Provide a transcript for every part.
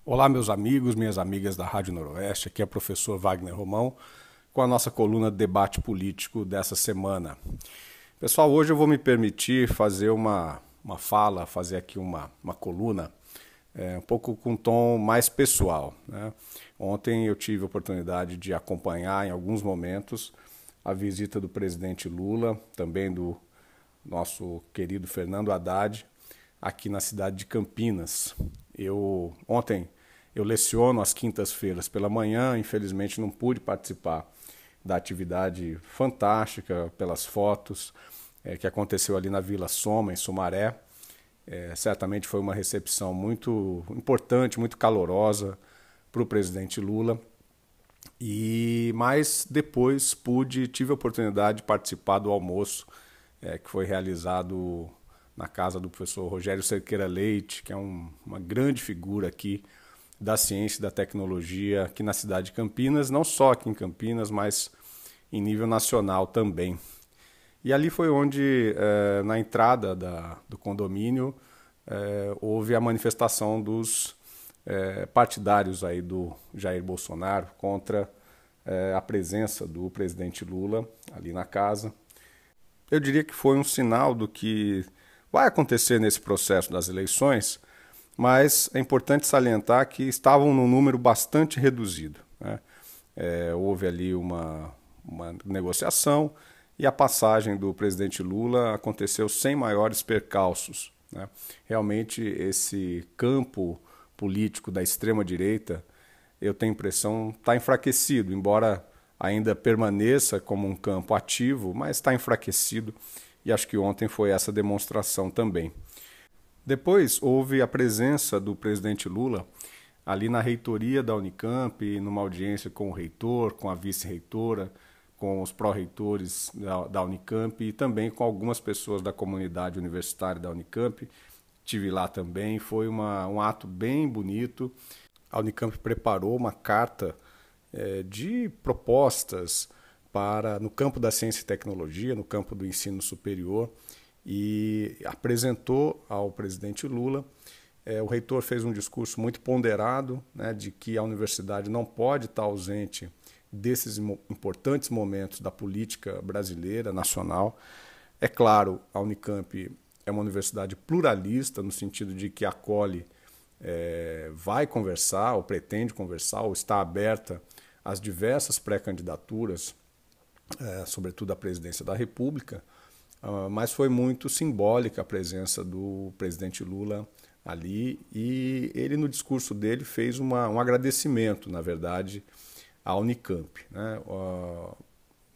Olá, meus amigos, minhas amigas da Rádio Noroeste, aqui é o professor Wagner Romão com a nossa coluna de debate político dessa semana. Pessoal, hoje eu vou me permitir fazer uma fala, fazer aqui uma coluna um pouco com um tom mais pessoal, né? Ontem eu tive a oportunidade de acompanhar em alguns momentos a visita do presidente Lula, também do nosso querido Fernando Haddad, aqui na cidade de Campinas. Ontem eu leciono às quintas-feiras pela manhã, infelizmente não pude participar da atividade fantástica pelas fotos que aconteceu ali na Vila Soma, em Sumaré. Certamente foi uma recepção muito importante, muito calorosa para o presidente Lula. Mas depois tive a oportunidade de participar do almoço que foi realizado na casa do professor Rogério Cerqueira Leite, que é uma grande figura aqui da ciência e da tecnologia aqui na cidade de Campinas, não só aqui em Campinas, mas em nível nacional também. E ali foi onde, na entrada do condomínio, houve a manifestação dos partidários aí do Jair Bolsonaro contra a presença do presidente Lula ali na casa. Eu diria que foi um sinal do que vai acontecer nesse processo das eleições, mas é importante salientar que estavam num número bastante reduzido, né? Houve ali uma negociação e a passagem do presidente Lula aconteceu sem maiores percalços, né? Realmente esse campo político da extrema-direita, eu tenho a impressão, está enfraquecido, embora ainda permaneça como um campo ativo, mas está enfraquecido e acho que ontem foi essa demonstração também. Depois houve a presença do presidente Lula ali na reitoria da Unicamp, numa audiência com o reitor, com a vice-reitora, com os pró-reitores da Unicamp e também com algumas pessoas da comunidade universitária da Unicamp. Estive lá também, foi um ato bem bonito. A Unicamp preparou uma carta de propostas no campo da ciência e tecnologia, no campo do ensino superior, e apresentou ao presidente Lula. O reitor fez um discurso muito ponderado, né, de que a universidade não pode estar ausente desses importantes momentos da política brasileira, nacional. É claro, a Unicamp é uma universidade pluralista, no sentido de que acolhe, vai conversar, ou pretende conversar, ou está aberta às diversas pré-candidaturas, sobretudo à presidência da República, mas foi muito simbólica a presença do presidente Lula ali e ele, no discurso dele, fez um agradecimento, na verdade, à Unicamp, né?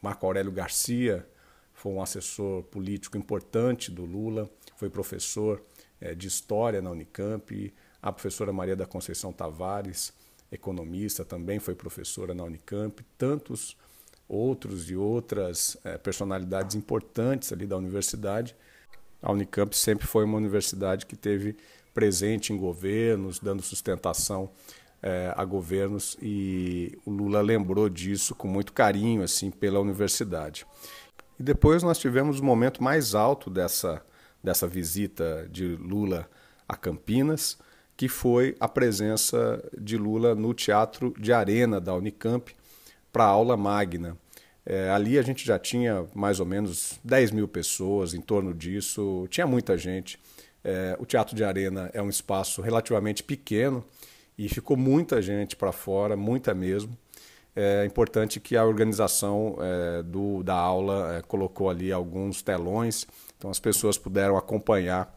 Marco Aurélio Garcia foi um assessor político importante do Lula, foi professor de História na Unicamp, a professora Maria da Conceição Tavares, economista, também foi professora na Unicamp, tantos outros e outras personalidades importantes ali da universidade. A Unicamp sempre foi uma universidade que teve presente em governos, dando sustentação a governos, e o Lula lembrou disso com muito carinho assim pela universidade. E depois nós tivemos o momento mais alto dessa visita de Lula a Campinas, que foi a presença de Lula no Teatro de Arena da Unicamp para a aula magna. Ali a gente já tinha mais ou menos 10 mil pessoas, em torno disso, tinha muita gente. O Teatro de Arena é um espaço relativamente pequeno e ficou muita gente para fora, muita mesmo. É importante que a organização da aula colocou ali alguns telões, então as pessoas puderam acompanhar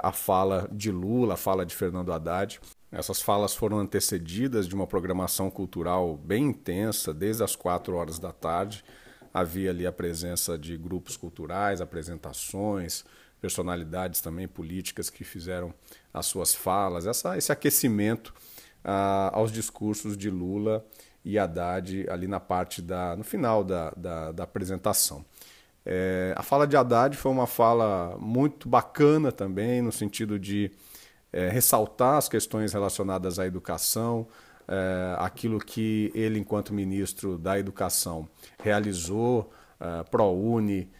a fala de Lula, a fala de Fernando Haddad. Essas falas foram antecedidas de uma programação cultural bem intensa, desde as 4 horas da tarde. Havia ali a presença de grupos culturais, apresentações, personalidades também políticas que fizeram as suas falas, esse aquecimento aos discursos de Lula e Haddad ali no final da apresentação. A fala de Haddad foi uma fala muito bacana também, no sentido de ressaltar as questões relacionadas à educação, aquilo que ele, enquanto ministro da Educação, realizou, ProUni,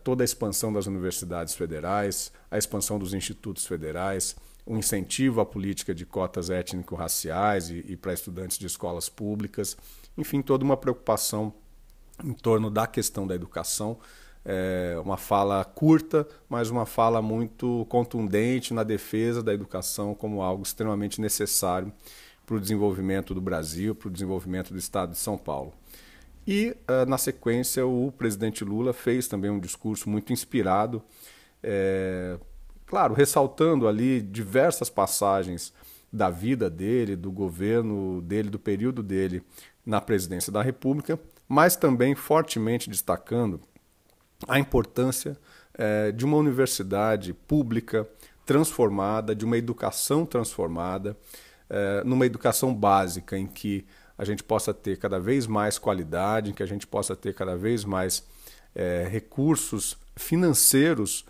toda a expansão das universidades federais, a expansão dos institutos federais, um incentivo à política de cotas étnico-raciais e para estudantes de escolas públicas. Enfim, toda uma preocupação em torno da questão da educação. Uma fala curta, mas uma fala muito contundente na defesa da educação como algo extremamente necessário para o desenvolvimento do Brasil, para o desenvolvimento do estado de São Paulo. E, na sequência, o presidente Lula fez também um discurso muito inspirado, claro, ressaltando ali diversas passagens da vida dele, do governo dele, do período dele na presidência da República, mas também fortemente destacando a importância de uma universidade pública transformada, de uma educação transformada, numa educação básica em que a gente possa ter cada vez mais qualidade, em que a gente possa ter cada vez mais recursos financeiros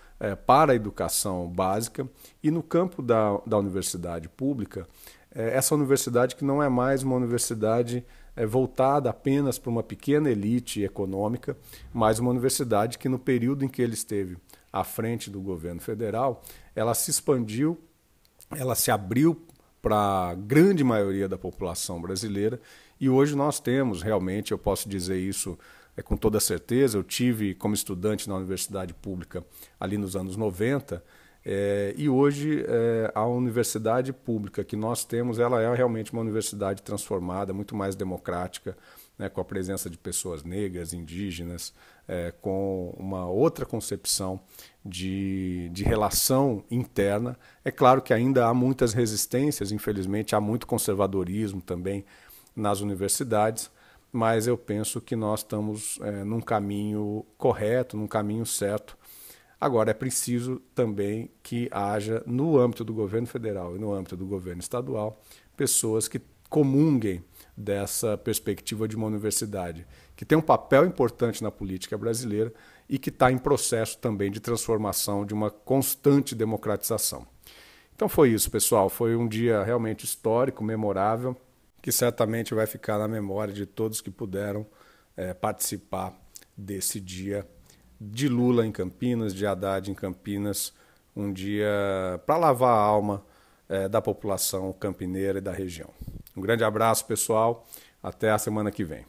para a educação básica. E no campo da universidade pública, essa universidade que não é mais uma universidade voltada apenas para uma pequena elite econômica, mas uma universidade que no período em que ele esteve à frente do governo federal, ela se expandiu, ela se abriu para a grande maioria da população brasileira, e hoje nós temos realmente, eu posso dizer isso com toda certeza, eu tive como estudante na universidade pública ali nos anos 90, e hoje a universidade pública que nós temos, ela é realmente uma universidade transformada, muito mais democrática, né, com a presença de pessoas negras, indígenas, com uma outra concepção de relação interna. É claro que ainda há muitas resistências, infelizmente, há muito conservadorismo também nas universidades, mas eu penso que nós estamos num caminho correto, num caminho certo. Agora, é preciso também que haja, no âmbito do governo federal e no âmbito do governo estadual, pessoas que comunguem dessa perspectiva de uma universidade que tem um papel importante na política brasileira e que está em processo também de transformação, de uma constante democratização. Então foi isso, pessoal. Foi um dia realmente histórico, memorável, que certamente vai ficar na memória de todos que puderam participar desse dia de Lula em Campinas, de Haddad em Campinas, um dia para lavar a alma da população campineira e da região. Um grande abraço, pessoal. Até a semana que vem.